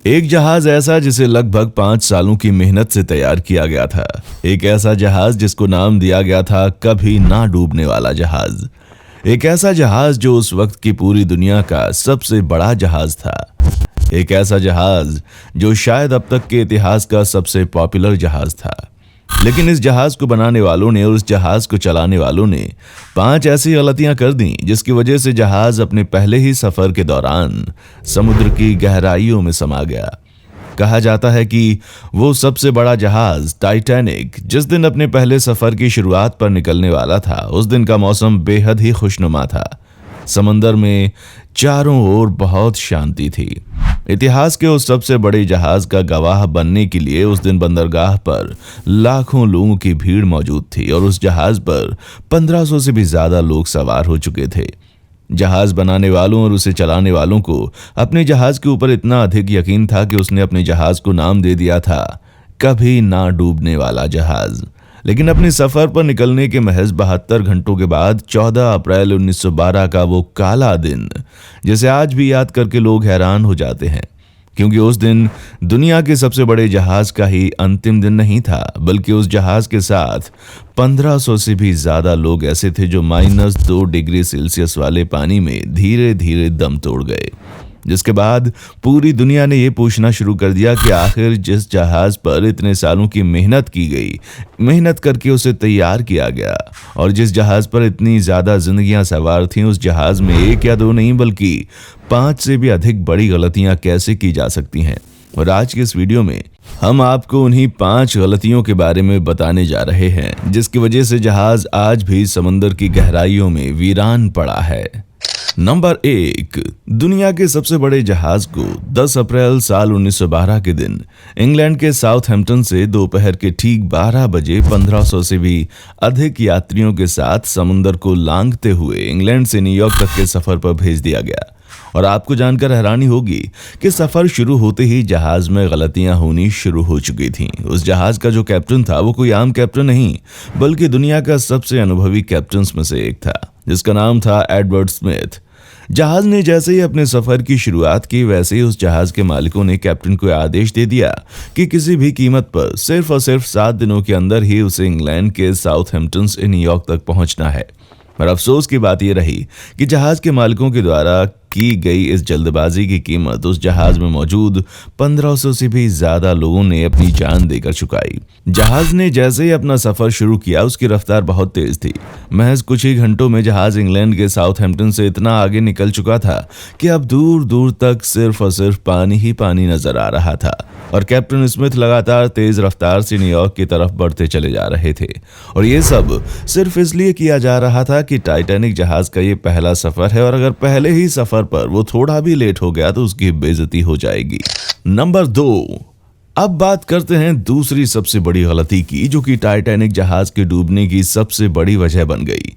एक जहाज ऐसा जिसे लगभग 5 सालों की मेहनत से तैयार किया गया था। एक ऐसा जहाज जिसको नाम दिया गया था कभी ना डूबने वाला जहाज। एक ऐसा जहाज जो उस वक्त की पूरी दुनिया का सबसे बड़ा जहाज था। एक ऐसा जहाज जो शायद अब तक के इतिहास का सबसे पॉपुलर जहाज था। लेकिन इस जहाज को बनाने वालों ने और उस जहाज को चलाने वालों ने 5 ऐसी गलतियां कर दी जिसकी वजह से जहाज अपने पहले ही सफर के दौरान समुद्र की गहराइयों में समा गया। कहा जाता है कि वो सबसे बड़ा जहाज टाइटैनिक जिस दिन अपने पहले सफर की शुरुआत पर निकलने वाला था, उस दिन का मौसम बेहद ही खुशनुमा था। समंदर में चारों ओर बहुत शांति थी। इतिहास के उस सबसे बड़े जहाज का गवाह बनने के लिए उस दिन बंदरगाह पर लाखों लोगों की भीड़ मौजूद थी और उस जहाज पर 1500 से भी ज्यादा लोग सवार हो चुके थे। जहाज बनाने वालों और उसे चलाने वालों को अपने जहाज के ऊपर इतना अधिक यकीन था कि उसने अपने जहाज को नाम दे दिया था कभी ना डूबने वाला जहाज। लेकिन अपने सफर पर निकलने के महज 72 घंटों के बाद 14 अप्रैल 1912 का वो काला दिन, जिसे आज भी याद करके लोग हैरान हो जाते हैं, क्योंकि उस दिन दुनिया के सबसे बड़े जहाज का ही अंतिम दिन नहीं था, बल्कि उस जहाज के साथ 1500 से भी ज्यादा लोग ऐसे थे जो -2 डिग्री सेल्सियस वाले पानी में धीरे धीरे दम तोड़ गए। जिसके बाद पूरी दुनिया ने यह पूछना शुरू कर दिया कि आखिर जिस जहाज पर इतने सालों की मेहनत की गई, मेहनत करके उसे तैयार किया गया, और जिस जहाज पर इतनी ज्यादा जिंदगियां सवार थीं, उस जहाज में 1 या 2 नहीं बल्कि 5 से भी अधिक बड़ी गलतियां कैसे की जा सकती हैं। और आज के इस वीडियो में हम आपको उन्हीं 5 गलतियों के बारे में बताने जा रहे हैं जिसकी वजह से जहाज आज भी समंदर की गहराइयों में वीरान पड़ा है। नंबर 1, दुनिया के सबसे बड़े जहाज को 10 अप्रैल साल 1912 के दिन इंग्लैंड के साउथहैम्पटन से दोपहर के ठीक 12 बजे 1500 से भी अधिक यात्रियों के साथ समुद्र को लांघते हुए इंग्लैंड से न्यूयॉर्क तक के सफर पर भेज दिया गया। और आपको जानकर हैरानी होगी कि सफर शुरू होते ही जहाज में गलतियां होनी शुरू हो चुकी थीं। उस जहाज का जो कैप्टन था वो कोई आम कैप्टन नहीं, बल्कि दुनिया का सबसे अनुभवी कैप्टन्स में से एक था, जिसका नाम था एडवर्ड स्मिथ। जहाज ने जैसे ही अपने सफर की शुरुआत की, वैसे ही उस जहाज के मालिकों ने कैप्टन को आदेश दे दिया कि किसी भी कीमत पर सिर्फ और सिर्फ 7 दिनों के अंदर ही उसे इंग्लैंड के साउथहैम्पटन से न्यूयॉर्क तक पहुंचना है। पर अफसोस की बात यह रही कि जहाज के मालिकों के द्वारा की गई इस जल्दबाजी की कीमत उस जहाज में मौजूद 1500 से भी ज्यादा लोगों ने अपनी जान देकर चुकाई। जहाज ने जैसे ही अपना सफर शुरू किया, उसकी रफ्तार बहुत तेज थी। महज कुछ ही घंटों में जहाज इंग्लैंड के साउथहैम्पटन से इतना आगे निकल चुका था कि अब दूर दूर तक सिर्फ और सिर्फ पानी ही पानी नजर आ रहा था, और कैप्टन स्मिथ लगातार तेज रफ्तार से न्यूयॉर्क की तरफ बढ़ते चले जा रहे थे। और ये सब सिर्फ इसलिए किया जा रहा था कि टाइटैनिक जहाज का ये पहला सफर है, और अगर पहले ही सफर पर वो थोड़ा भी लेट हो गया तो उसकी बेइज्जती हो जाएगी। नंबर 2, अब बात करते हैं दूसरी सबसे बड़ी गलती की, जो कि टाइटैनिक जहाज के डूबने की सबसे बड़ी वजह बन गई।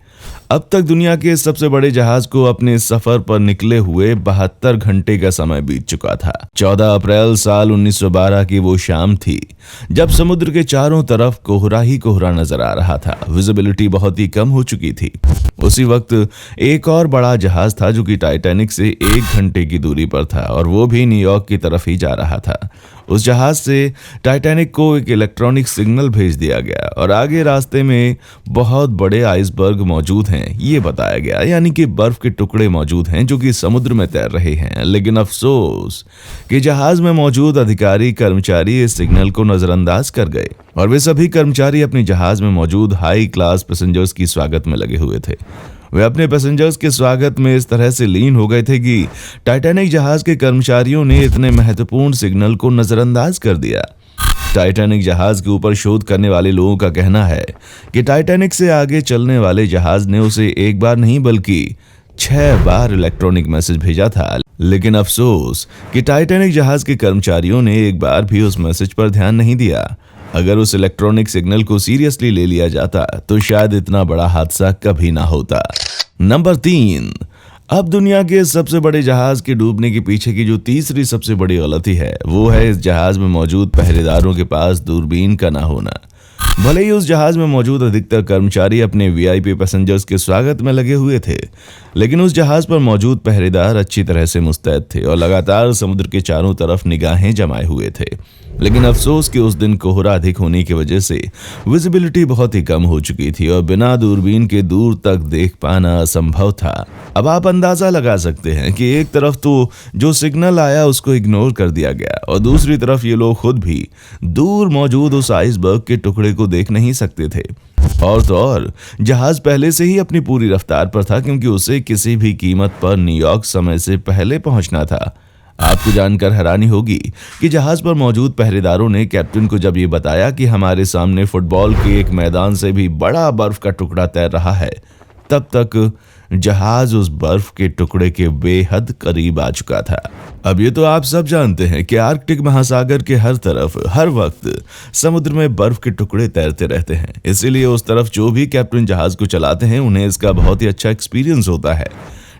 अब तक दुनिया के सबसे बड़े जहाज को अपने सफर पर निकले हुए 72 घंटे का समय बीत चुका था। 14 अप्रैल साल 1912 की वो शाम थी जब समुद्र के चारों तरफ कोहरा ही कोहरा नजर आ रहा था। विजिबिलिटी बहुत ही कम हो चुकी थी। उसी वक्त एक और बड़ा जहाज था जो कि टाइटैनिक से 1 घंटे की दूरी पर था, और वो भी न्यूयॉर्क की तरफ ही जा रहा था। उस जहाज से टाइटैनिक को एक इलेक्ट्रॉनिक सिग्नल भेज दिया गया, और आगे रास्ते में बहुत बड़े आइसबर्ग मौजूद हैं ये बताया गया, यानी कि बर्फ के टुकड़े मौजूद हैं जो कि समुद्र में तैर रहे हैं। लेकिन अफसोस कि जहाज में मौजूद अधिकारी कर्मचारी इस सिग्नल को नजरअंदाज कर गए, और वे सभी कर्मचारी अपने जहाज में मौजूद हाई क्लास पैसेंजर्स की स्वागत में लगे हुए थे। वे अपने पैसेंजर्स के स्वागत में इस तरह से लीन हो गए थे कि टाइटैनिक जहाज के कर्मचारियों ने इतने महत्वपूर्ण सिग्नल को नजरअंदाज कर दिया। टाइटैनिक जहाज के ऊपर शोध करने वाले लोगों का कहना है कि टाइटैनिक से आगे चलने वाले जहाज ने उसे 1 बार नहीं बल्कि 6 बार इलेक्ट्रॉनिक मैसेज भेजा था। लेकिन अफसोस कि टाइटैनिक जहाज के कर्मचारियों ने 1 बार भी उस मैसेज पर ध्यान नहीं दिया। अगर उस इलेक्ट्रॉनिक सिग्नल को सीरियसली ले लिया जाता तो शायद इतना बड़ा हादसा कभी ना होता। नंबर 3, अब दुनिया के सबसे बड़े जहाज के डूबने के पीछे की जो तीसरी सबसे बड़ी गलती है, वो है इस जहाज में मौजूद पहरेदारों के पास दूरबीन का ना होना। भले ही उस जहाज में मौजूद अधिकतर कर्मचारी अपने वीआईपी पैसेंजर्स के स्वागत में लगे हुए थे, लेकिन उस जहाज पर मौजूद पहरेदार अच्छी तरह से मुस्तैद थे और लगातार समुद्र के चारों तरफ निगाहें जमाए हुए थे। लेकिन अफसोस कि उस दिन कोहरा अधिक होने की वजह से विजिबिलिटी बहुत ही कम हो चुकी थी और बिना दूरबीन के दूर तक देख पाना असंभव था। अब आप अंदाजा लगा सकते हैं कि एक तरफ तो जो सिग्नल आया उसको इग्नोर कर दिया गया और दूसरी तरफ ये लोग खुद भी दूर मौजूद उस आइसबर्ग के टुकड़े को देख नहीं सकते थे। और तो और जहाज पहले से ही अपनी पूरी रफ्तार पर था, क्योंकि उसे किसी भी कीमत पर न्यूयॉर्क समय से पहले पहुंचना था। आपको जानकर हैरानी होगी कि जहाज पर मौजूद पहरेदारों ने कैप्टन को जब ये बताया कि हमारे सामने फुटबॉल के एक मैदान से भी बड़ा बर्फ का टुकड़ा तैर रहा है, तब तक जहाज उस बर्फ के टुकड़े के बेहद करीब आ चुका था। अब ये तो आप सब जानते हैं कि आर्कटिक महासागर के हर तरफ हर वक्त समुद्र में बर्फ के टुकड़े तैरते रहते हैं, इसीलिए उस तरफ जो भी कैप्टन जहाज को चलाते हैं उन्हें इसका बहुत ही अच्छा एक्सपीरियंस होता है।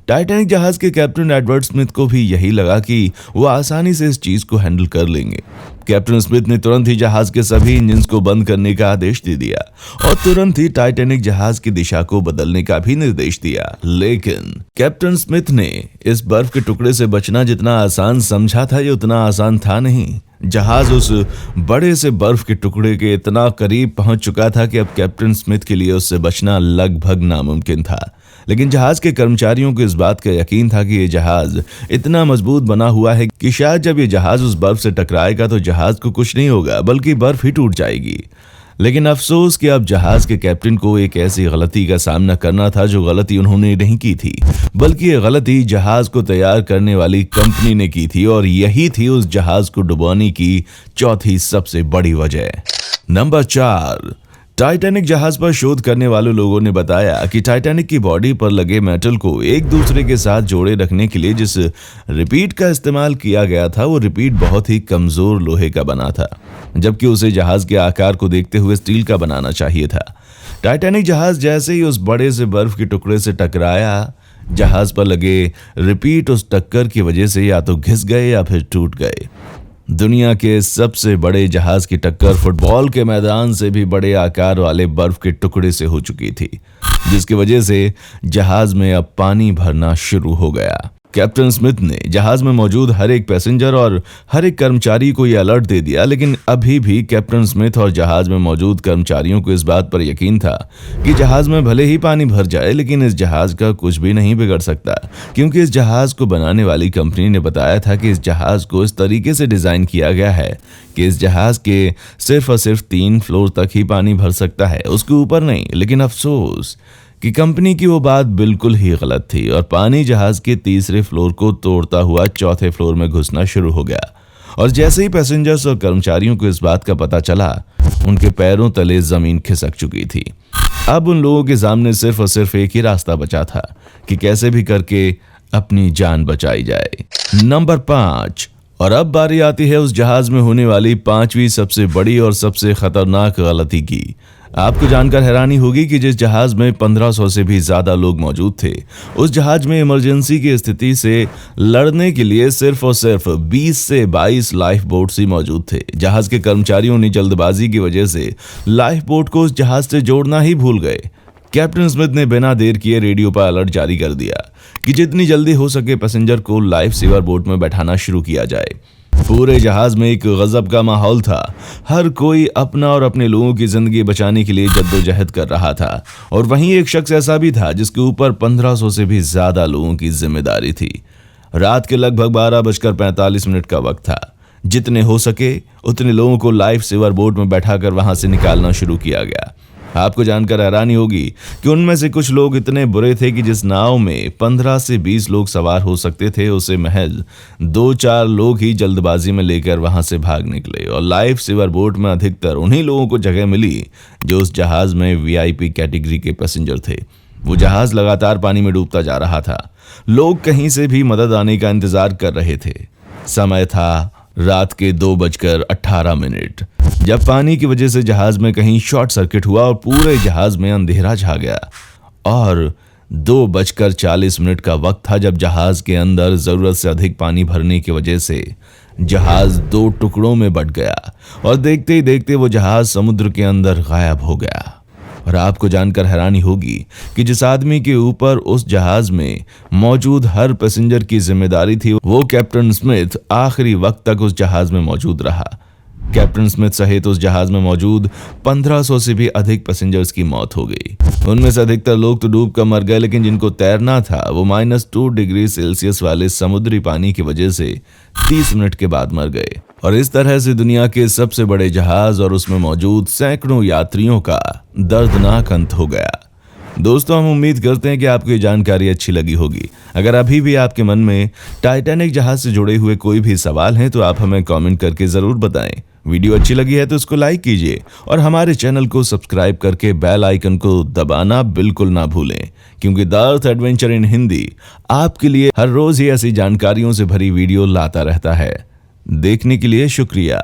टाइटैनिक जहाज के कैप्टन एडवर्ड स्मिथ को भी यही लगा कि वो आसानी से इस चीज को हैंडल कर लेंगे। कैप्टन स्मिथ ने तुरंत ही जहाज के सभी इंजन्स को बंद करने का आदेश दे दिया और तुरंत ही टाइटैनिक जहाज की दिशा को बदलने का भी निर्देश दिया। लेकिन कैप्टन स्मिथ ने इस बर्फ के टुकड़े से बचना जितना आसान समझा था, ये उतना आसान था नहीं। जहाज उस बड़े से बर्फ के टुकड़े के इतना करीब पहुंच चुका था कि अब कैप्टन स्मिथ के लिए उससे बचना लगभग नामुमकिन था। लेकिन जहाज के कर्मचारियों को इस बात का यकीन था कि ये जहाज इतना मजबूत बना हुआ है कि शायद जब ये जहाज उस बर्फ से टकराएगा तो जहाज को कुछ नहीं होगा, बल्कि बर्फ ही टूट जाएगी। लेकिन अफसोस कि अब जहाज के कैप्टन को एक ऐसी गलती का सामना करना था जो गलती उन्होंने नहीं की थी, बल्कि ये गलती जहाज को तैयार करने वाली कंपनी ने की थी और यही थी उस जहाज को डुबोने की चौथी सबसे बड़ी वजह। नंबर 4, टाइटैनिक जहाज पर शोध करने वाले लोगों ने बताया कि टाइटैनिक की बॉडी पर लगे मेटल को एक दूसरे के साथ जोड़े रखने के लिए जिस रिपीट का इस्तेमाल किया गया था वो रिपीट बहुत ही कमजोर लोहे का बना था, जबकि उसे जहाज के आकार को देखते हुए स्टील का बनाना चाहिए था। टाइटैनिक जहाज जैसे ही उस बड़े से बर्फ के टुकड़े से टकराया, जहाज पर लगे रिपीट उस टक्कर की वजह से या तो घिस गए या फिर टूट गए। दुनिया के सबसे बड़े जहाज की टक्कर फुटबॉल के मैदान से भी बड़े आकार वाले बर्फ के टुकड़े से हो चुकी थी, जिसकी वजह से जहाज में अब पानी भरना शुरू हो गया। कैप्टन स्मिथ ने जहाज में मौजूद हर एक पैसेंजर और हर एक कर्मचारी को यह अलर्ट दे दिया, लेकिन अभी भी कैप्टन स्मिथ और जहाज में मौजूद कर्मचारियों को इस बात पर यकीन था कि जहाज में भले ही पानी भर जाए लेकिन इस जहाज का कुछ भी नहीं बिगड़ सकता, क्योंकि इस जहाज को बनाने वाली कंपनी ने बताया था कि इस जहाज को इस तरीके से डिजाइन किया गया है कि इस जहाज के सिर्फ और सिर्फ 3 फ्लोर तक ही पानी भर सकता है, उसके ऊपर नहीं। लेकिन अफसोस कि कंपनी की वो बात बिल्कुल ही गलत थी और पानी जहाज के तीसरे फ्लोर को तोड़ता हुआ चौथे फ्लोर में घुसना शुरू हो गया। और जैसे ही पैसेंजर्स और कर्मचारियों को इस बात का पता चला, उनके पैरों तले जमीन खिसक चुकी थी। अब उन लोगों के सामने सिर्फ और सिर्फ एक ही रास्ता बचा था कि कैसे भी करके अपनी जान बचाई जाए। नंबर 5, और अब बारी आती है उस जहाज में होने वाली 5वीं सबसे बड़ी और सबसे खतरनाक गलती की। आपको जानकर हैरानी होगी कि जिस जहाज में 1500 से भी ज्यादा लोग मौजूद थे, उस जहाज में इमरजेंसी की स्थिति से लड़ने के लिए सिर्फ और सिर्फ 20 से 22 लाइफ बोट्स ही मौजूद थे। जहाज के कर्मचारियों ने जल्दबाजी की वजह से लाइफ बोट को उस जहाज से जोड़ना ही भूल गए। कैप्टन स्मिथ ने बिना देर किए रेडियो पर अलर्ट जारी कर दिया कि जितनी जल्दी हो सके पैसेंजर को लाइफ सेवर बोट में बैठाना शुरू किया जाए। पूरे जहाज में एक गजब का माहौल था। हर कोई अपना और अपने लोगों की जिंदगी बचाने के लिए जद्दोजहद कर रहा था और वहीं एक शख्स ऐसा भी था जिसके ऊपर 1500 से भी ज्यादा लोगों की जिम्मेदारी थी। रात के लगभग 12:45 का वक्त था। जितने हो सके उतने लोगों को लाइफ सेवर बोट में बैठाकर वहां से निकालना शुरू किया गया। आपको जानकर हैरानी होगी कि उनमें से कुछ लोग इतने बुरे थे कि जिस नाव में 15 से 20 लोग सवार हो सकते थे, उसे महज 2-4 लोग ही जल्दबाजी में लेकर वहां से भाग निकले और लाइफ सेवर बोट में अधिकतर उन्हीं लोगों को जगह मिली जो उस जहाज में वीआईपी कैटेगरी के पैसेंजर थे। वो जहाज लगातार पानी में डूबता जा रहा था। लोग कहीं से भी मदद आने का इंतजार कर रहे थे। समय था रात के 2:18 जब पानी की वजह से जहाज में कहीं शॉर्ट सर्किट हुआ और पूरे जहाज में अंधेरा छा गया। और 2:40 का वक्त था जब जहाज के अंदर जरूरत से अधिक पानी भरने की वजह से जहाज 2 टुकड़ों में बंट गया और देखते ही देखते वो जहाज समुद्र के अंदर गायब हो गया। और आपको जानकर हैरानी होगी कि जिस आदमी के ऊपर उस जहाज में मौजूद हर पैसेंजर की जिम्मेदारी थी, वो कैप्टन स्मिथ आखिरी वक्त तक उस जहाज में मौजूद रहा। कैप्टन स्मिथ सहित उस जहाज में मौजूद 1500 से भी अधिक पैसेंजर्स की मौत हो गई। उनमें से अधिकतर लोग तो डूब कर मर गए, लेकिन जिनको तैरना था वो -2 डिग्री सेल्सियस वाले समुद्री पानी की वजह से 30 मिनट के बाद मर गए। और इस तरह से दुनिया के सबसे बड़े जहाज और उसमें मौजूद सैकड़ों यात्रियों का दर्दनाक अंत हो गया। दोस्तों, हम उम्मीद करते हैं कि आपको ये जानकारी अच्छी लगी होगी। अगर अभी भी आपके मन में टाइटैनिक जहाज से जुड़े हुए कोई भी सवाल हैं तो आप हमें कमेंट करके जरूर बताएं। वीडियो अच्छी लगी है तो इसको लाइक कीजिए और हमारे चैनल को सब्सक्राइब करके बेल आइकन को दबाना बिल्कुल ना भूलें, क्योंकि the earth adventure in Hindi आपके लिए हर रोज ही ऐसी जानकारियों से भरी वीडियो लाता रहता है। देखने के लिए शुक्रिया।